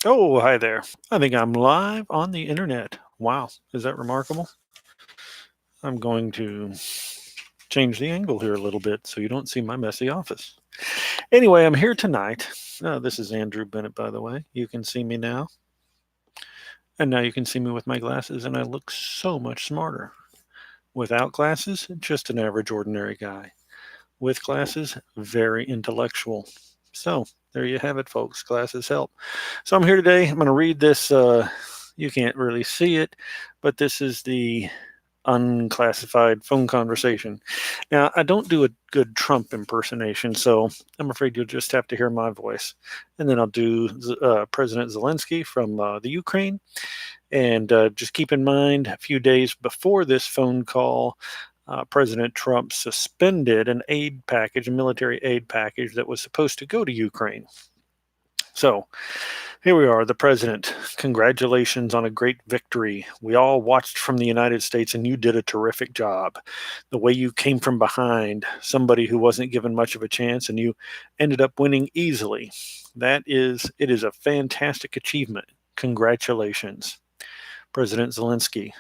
Oh, hi there. I think I'm live on the internet. Wow, is that remarkable? I'm going to change the angle here a little bit so you don't see my messy office. Anyway, I'm here tonight. This is Andrew Bennett, by the way. You can see me now. And now you can see me with my glasses, and I look so much smarter. Without glasses, just an average, ordinary guy. With glasses, very intellectual. So, there you have it, folks. Glasses help. So, I'm here today. I'm going to read this. You can't really see it, but this is the unclassified phone conversation. Now, I don't do a good Trump impersonation, so I'm afraid you'll just have to hear my voice. And then I'll do President Zelensky from the Ukraine. And just keep in mind, a few days before this phone call, President Trump suspended an aid package, a military aid package that was supposed to go to Ukraine. So here we are, the president. Congratulations on a great victory. We all watched from the United States, and you did a terrific job. The way you came from behind somebody who wasn't given much of a chance, and you ended up winning easily. It is a fantastic achievement. Congratulations, President Zelensky.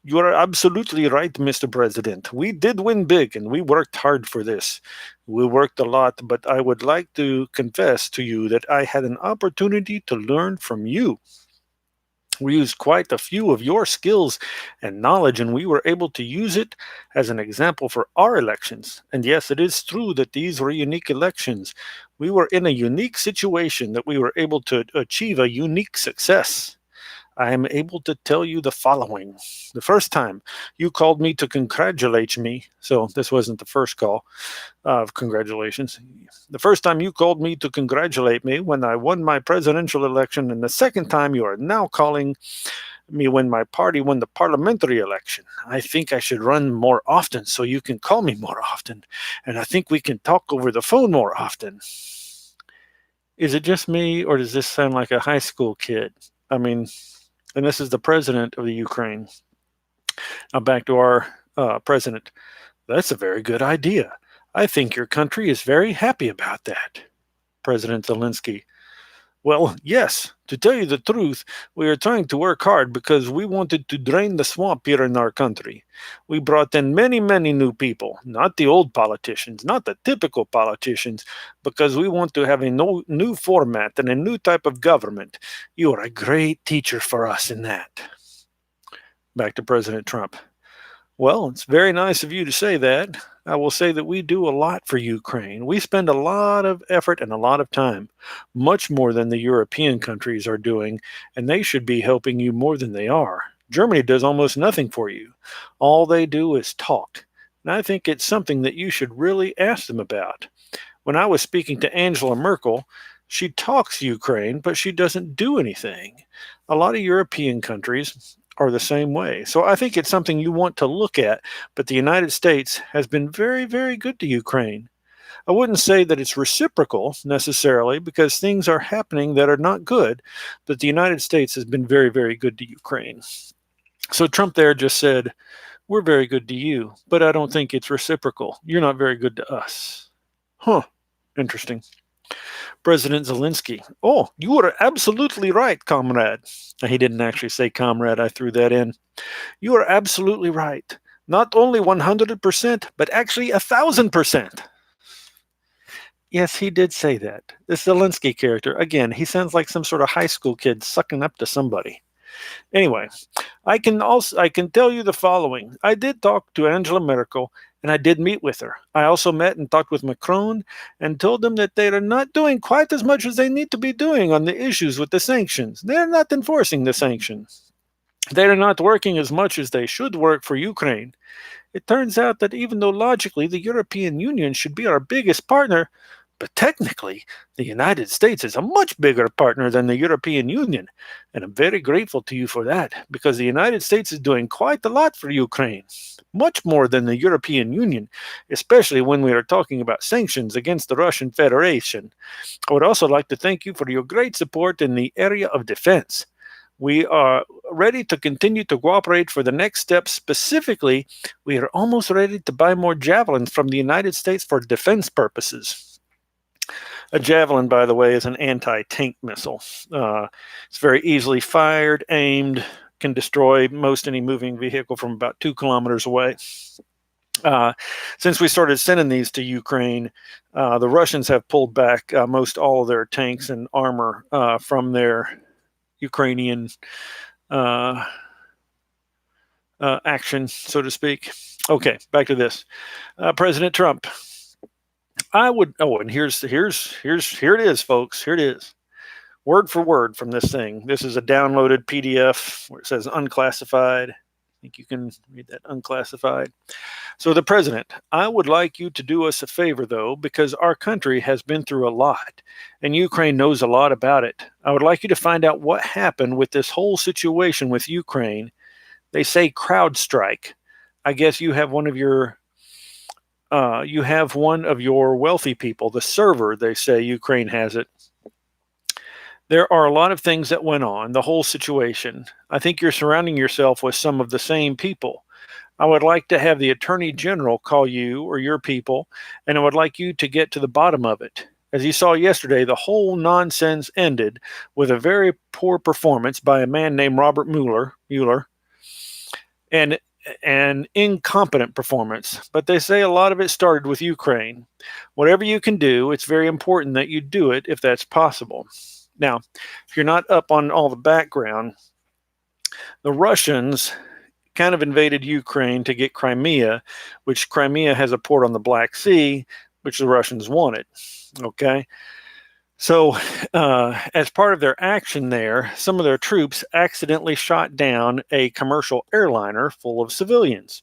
You are absolutely right, Mr. President. We did win big and we worked hard for this. We worked a lot, but I would like to confess to you that I had an opportunity to learn from you. We used quite a few of your skills and knowledge, and we were able to use it as an example for our elections. And yes, it is true that these were unique elections. We were in a unique situation that we were able to achieve a unique success. I am able to tell you the following. The first time you called me to congratulate me, so this wasn't the first call of congratulations. The first time you called me to congratulate me when I won my presidential election, and the second time you are now calling me when my party won the parliamentary election. I think I should run more often so you can call me more often, and I think we can talk over the phone more often. Is it just me, or does this sound like a high school kid? I mean, and this is the president of the Ukraine. Now back to our president. That's a very good idea. I think your country is very happy about that. President Zelensky. Well, yes, to tell you the truth, we are trying to work hard because we wanted to drain the swamp here in our country. We brought in many, many new people, not the old politicians, not the typical politicians, because we want to have a new format and a new type of government. You are a great teacher for us in that. Back to President Trump. Well, it's very nice of you to say that. I will say that we do a lot for Ukraine. We spend a lot of effort and a lot of time, much more than the European countries are doing, and they should be helping you more than they are. Germany does almost nothing for you. All they do is talk. And I think it's something that you should really ask them about. When I was speaking to Angela Merkel, she talks Ukraine, but she doesn't do anything. A lot of European countries are the same way. So I think it's something you want to look at, but the United States has been very, very good to Ukraine. I wouldn't say that it's reciprocal necessarily because things are happening that are not good, but the United States has been very, very good to Ukraine. So Trump there just said, we're very good to you, but I don't think it's reciprocal. You're not very good to us. Huh. Interesting. President Zelensky. Oh, you are absolutely right, comrade. He didn't actually say comrade, I threw that in. You are absolutely right. Not only 100%, but actually 1,000%. Yes, he did say that. The Zelensky character, again, he sounds like some sort of high school kid sucking up to somebody. Anyway, I can tell you the following. I did talk to Angela Merkel and I did meet with her. I also met and talked with Macron and told them that they are not doing quite as much as they need to be doing on the issues with the sanctions. They are not enforcing the sanctions. They are not working as much as they should work for Ukraine. It turns out that even though logically the European Union should be our biggest partner, but technically, the United States is a much bigger partner than the European Union. And I'm very grateful to you for that, because the United States is doing quite a lot for Ukraine, much more than the European Union, especially when we are talking about sanctions against the Russian Federation. I would also like to thank you for your great support in the area of defense. We are ready to continue to cooperate for the next step. Specifically, we are almost ready to buy more javelins from the United States for defense purposes. A Javelin, by the way, is an anti-tank missile. It's very easily fired, aimed, can destroy most any moving vehicle from about 2 kilometers away. Since we started sending these to Ukraine, the Russians have pulled back most all of their tanks and armor from their Ukrainian action, so to speak. Okay, back to this. President Trump. And here it is, folks. Here it is. Word for word from this thing. This is a downloaded PDF where it says unclassified. I think you can read that, unclassified. So the president, I would like you to do us a favor, though, because our country has been through a lot, and Ukraine knows a lot about it. I would like you to find out what happened with this whole situation with Ukraine. They say CrowdStrike. I guess you have one of your wealthy people, the server, they say Ukraine has it. There are a lot of things that went on, the whole situation. I think you're surrounding yourself with some of the same people. I would like to have the Attorney General call you or your people, and I would like you to get to the bottom of it. As you saw yesterday, the whole nonsense ended with a very poor performance by a man named Robert Mueller, and an incompetent performance. But they say a lot of it started with Ukraine. Whatever you can do, it's very important that you do it if that's possible. Now, if you're not up on all the background, the Russians kind of invaded Ukraine to get Crimea, which Crimea has a port on the Black Sea, which the Russians wanted. Okay. So as part of their action there, some of their troops accidentally shot down a commercial airliner full of civilians.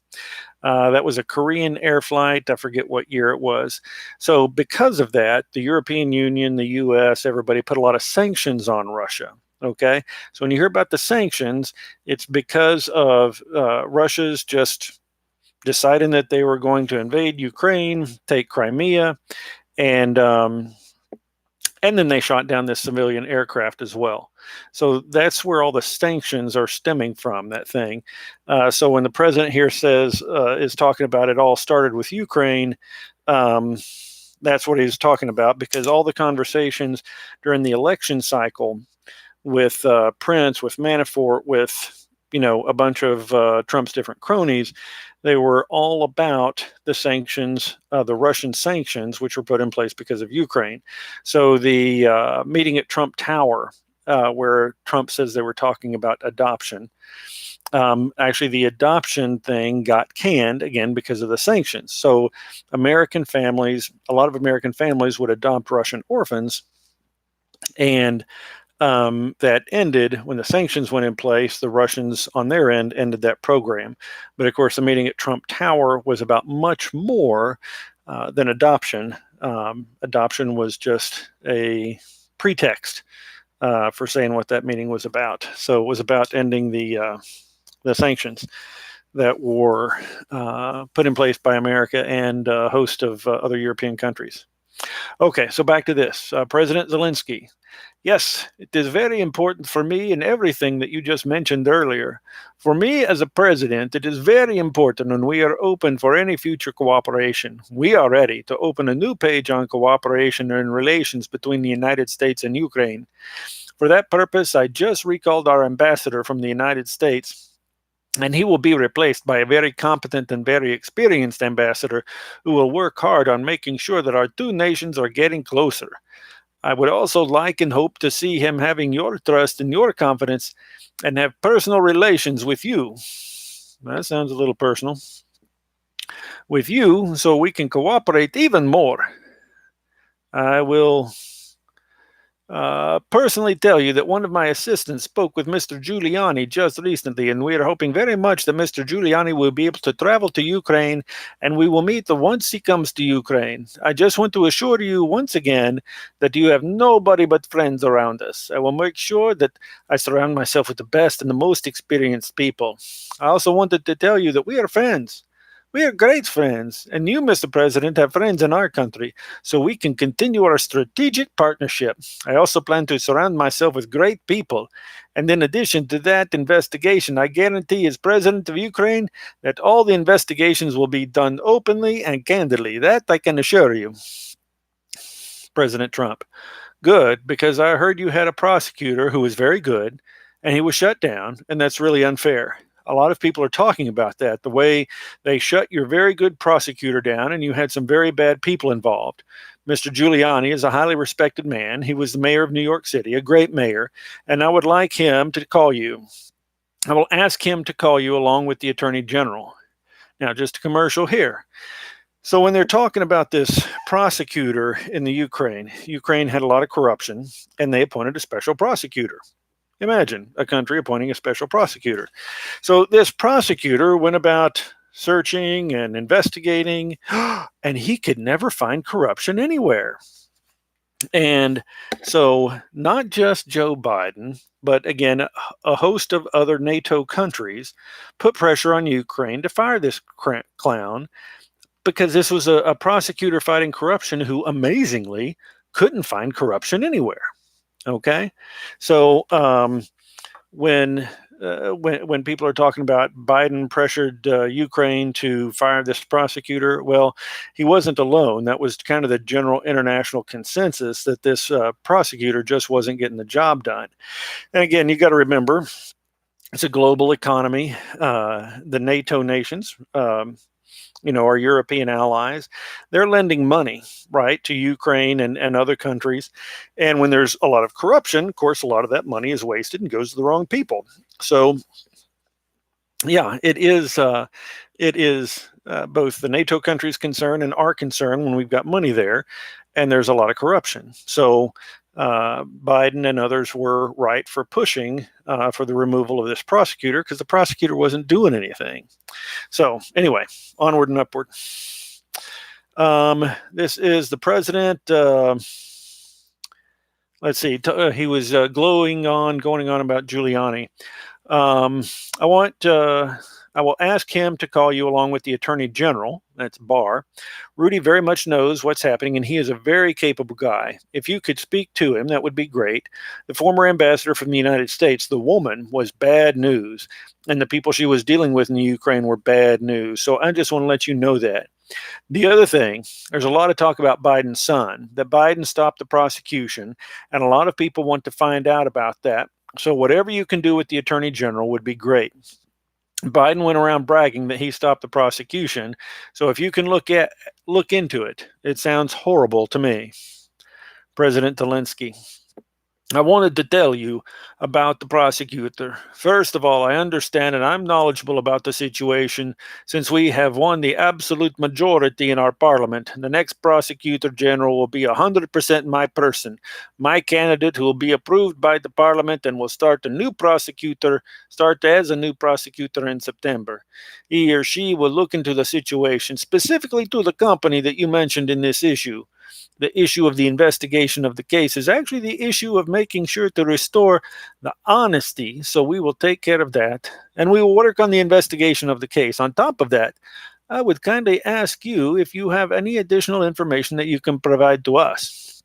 That was a Korean air flight. I forget what year it was. So because of that, the European Union, the U.S., everybody put a lot of sanctions on Russia. Okay. So when you hear about the sanctions, it's because of Russia's just deciding that they were going to invade Ukraine, take Crimea, and then they shot down this civilian aircraft as well. So that's where all the sanctions are stemming from, that thing. So when the president here is talking about it all started with Ukraine, that's what he's talking about, because all the conversations during the election cycle with Prince, with Manafort, with a bunch of Trump's different cronies, they were all about the sanctions, the Russian sanctions, which were put in place because of Ukraine. So the meeting at Trump Tower, where Trump says they were talking about adoption, actually the adoption thing got canned again because of the sanctions. So a lot of American families would adopt Russian orphans, and that ended when the sanctions went in place. The Russians on their end ended that program. But of course, the meeting at Trump Tower was about much more than adoption. Adoption was just a pretext for saying what that meeting was about. So it was about ending the sanctions that were put in place by America and a host of other European countries. Okay, so back to this. President Zelensky. Yes, it is very important for me in everything that you just mentioned earlier. For me as a president, it is very important, and we are open for any future cooperation. We are ready to open a new page on cooperation and relations between the United States and Ukraine. For that purpose, I just recalled our ambassador from the United States, and he will be replaced by a very competent and very experienced ambassador who will work hard on making sure that our two nations are getting closer. I would also like and hope to see him having your trust and your confidence and have personal relations with you. That sounds a little personal. With you, so we can cooperate even more. I will personally tell you that one of my assistants spoke with Mr. Giuliani just recently, and we are hoping very much that Mr. Giuliani will be able to travel to Ukraine, and we will meet once he comes to Ukraine. I just want to assure you once again that you have nobody but friends around us. I will make sure that I surround myself with the best and the most experienced people. I also wanted to tell you that we are friends. We are great friends, and you, Mr. President, have friends in our country, so we can continue our strategic partnership. I also plan to surround myself with great people, and in addition to that investigation, I guarantee as President of Ukraine that all the investigations will be done openly and candidly. That I can assure you. President Trump. Good, because I heard you had a prosecutor who was very good and he was shut down, and that's really unfair. A lot of people are talking about that, the way they shut your very good prosecutor down and you had some very bad people involved. Mr. Giuliani is a highly respected man. He was the mayor of New York City, a great mayor, and I would like him to call you. I will ask him to call you along with the attorney general. Now, just a commercial here. So when they're talking about this prosecutor in the Ukraine had a lot of corruption and they appointed a special prosecutor. Imagine a country appointing a special prosecutor. So this prosecutor went about searching and investigating, and he could never find corruption anywhere. And so not just Joe Biden, but again, a host of other NATO countries put pressure on Ukraine to fire this clown, because this was a prosecutor fighting corruption who amazingly couldn't find corruption anywhere. Okay, so when people are talking about Biden pressured Ukraine to fire this prosecutor, well, he wasn't alone. That was kind of the general international consensus, that this prosecutor just wasn't getting the job done. And again, you got to remember, it's a global economy. The NATO nations, our European allies, they're lending money, right, to Ukraine and other countries. And when there's a lot of corruption, of course, a lot of that money is wasted and goes to the wrong people. So, yeah, it is both the NATO countries' concern and our concern when we've got money there, and there's a lot of corruption. So Biden and others were right for pushing for the removal of this prosecutor, because the prosecutor wasn't doing anything. So anyway, onward and upward. This is the president. Let's see. He was going on about Giuliani. I will ask him to call you along with the attorney general. That's Barr. Rudy very much knows what's happening, and he is a very capable guy. If you could speak to him, that would be great. The former ambassador from the United States, the woman, was bad news, and the people she was dealing with in the Ukraine were bad news. So I just want to let you know that. The other thing, there's a lot of talk about Biden's son, that Biden stopped the prosecution, and a lot of people want to find out about that. So whatever you can do with the attorney general would be great. Biden went around bragging that he stopped the prosecution. So if you can look into it, it sounds horrible to me. President Zelensky. I wanted to tell you about the prosecutor. First of all, I understand and I'm knowledgeable about the situation since we have won the absolute majority in our parliament. The next prosecutor general will be 100% my person, my candidate who will be approved by the parliament and will start as a new prosecutor in September. He or she will look into the situation, specifically to the company that you mentioned in this issue. The issue of the investigation of the case is actually the issue of making sure to restore the honesty. So we will take care of that, and we will work on the investigation of the case. On top of that, I would kindly ask you if you have any additional information that you can provide to us.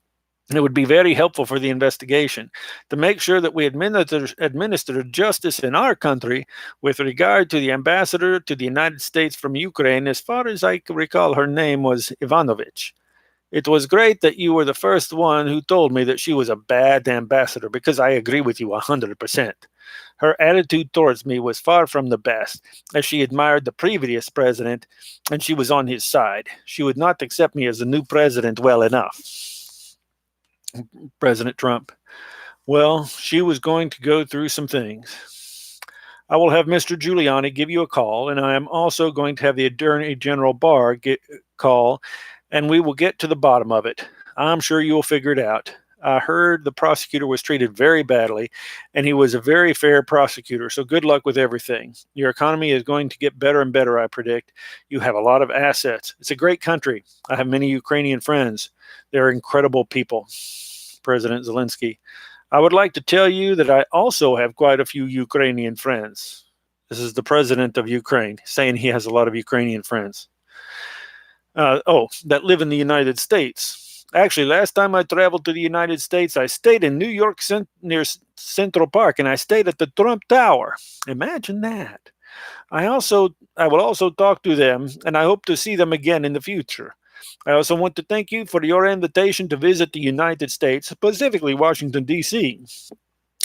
It would be very helpful for the investigation to make sure that we administer justice in our country with regard to the ambassador to the United States from Ukraine. As far as I can recall, her name was Ivanovich. It was great that you were the first one who told me that she was a bad ambassador, because I agree with you 100%. Her attitude towards me was far from the best, as she admired the previous president and she was on his side. She would not accept me as the new president well enough. President Trump. Well, she was going to go through some things. I will have Mr. Giuliani give you a call, and I am also going to have the Attorney General Barr call, and we will get to the bottom of it. I'm sure you will figure it out. I heard the prosecutor was treated very badly, and he was a very fair prosecutor, so good luck with everything. Your economy is going to get better and better, I predict. You have a lot of assets. It's a great country. I have many Ukrainian friends. They're incredible people. President Zelensky. I would like to tell you that I also have quite a few Ukrainian friends. This is the president of Ukraine saying he has a lot of Ukrainian friends. That live in the United States. Actually, last time I traveled to the United States, I stayed in New York near Central Park, and I stayed at the Trump Tower. Imagine that. I will also talk to them, and I hope to see them again in the future. I also want to thank you for your invitation to visit the United States, specifically Washington, D.C.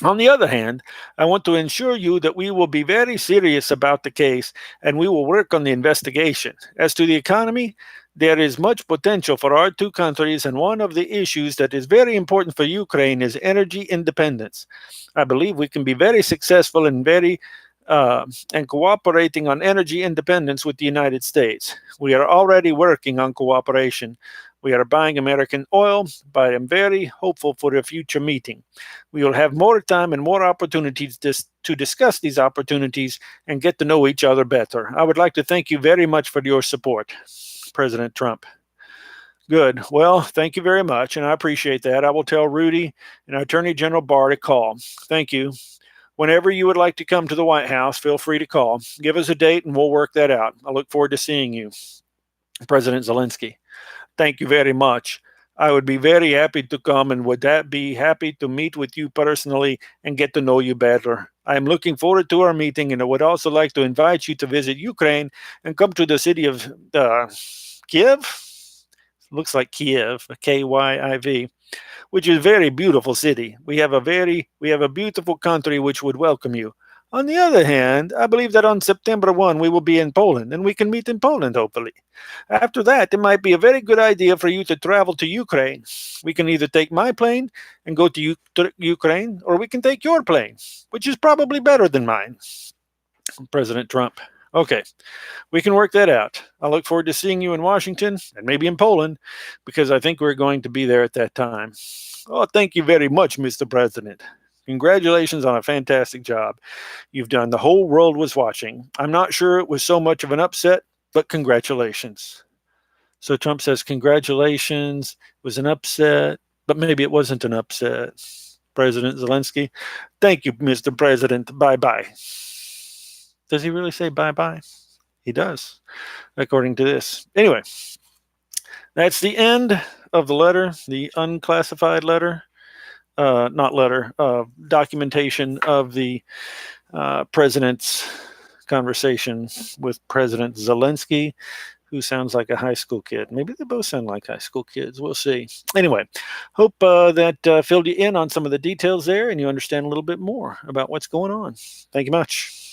On the other hand, I want to ensure you that we will be very serious about the case and we will work on the investigation. As to the economy, there is much potential for our two countries, and one of the issues that is very important for Ukraine is energy independence. I believe we can be very successful and cooperating on energy independence with the United States. We are already working on cooperation. We are buying American oil, but I am very hopeful for a future meeting. We will have more time and more opportunities to discuss these opportunities and get to know each other better. I would like to thank you very much for your support, President Trump. Good. Well, thank you very much, and I appreciate that. I will tell Rudy and Attorney General Barr to call. Thank you. Whenever you would like to come to the White House, feel free to call. Give us a date and we'll work that out. I look forward to seeing you, President Zelensky. Thank you very much. I would be very happy to come and would that be happy to meet with you personally and get to know you better. I am looking forward to our meeting, and I would also like to invite you to visit Ukraine and come to the city of Kiev. Looks like Kiev, Kyiv, which is a very beautiful city. We have a beautiful country which would welcome you. On the other hand, I believe that on September 1, we will be in Poland, and we can meet in Poland, hopefully. After that, it might be a very good idea for you to travel to Ukraine. We can either take my plane and go to Ukraine, or we can take your plane, which is probably better than mine. President Trump. Okay, we can work that out. I look forward to seeing you in Washington and maybe in Poland, because I think we're going to be there at that time. Oh, thank you very much, Mr. President. Congratulations on a fantastic job you've done. The whole world was watching. I'm not sure it was so much of an upset, but congratulations. So Trump says, congratulations, it was an upset, but maybe it wasn't an upset. President Zelensky, thank you, Mr. President. Bye-bye. Does he really say bye-bye? He does, according to this. Anyway, that's the end of the letter, the unclassified letter. Documentation of the president's conversation with President Zelensky, who sounds like a high school kid. Maybe they both sound like high school kids. We'll see. Anyway, hope that filled you in on some of the details there and you understand a little bit more about what's going on. Thank you much.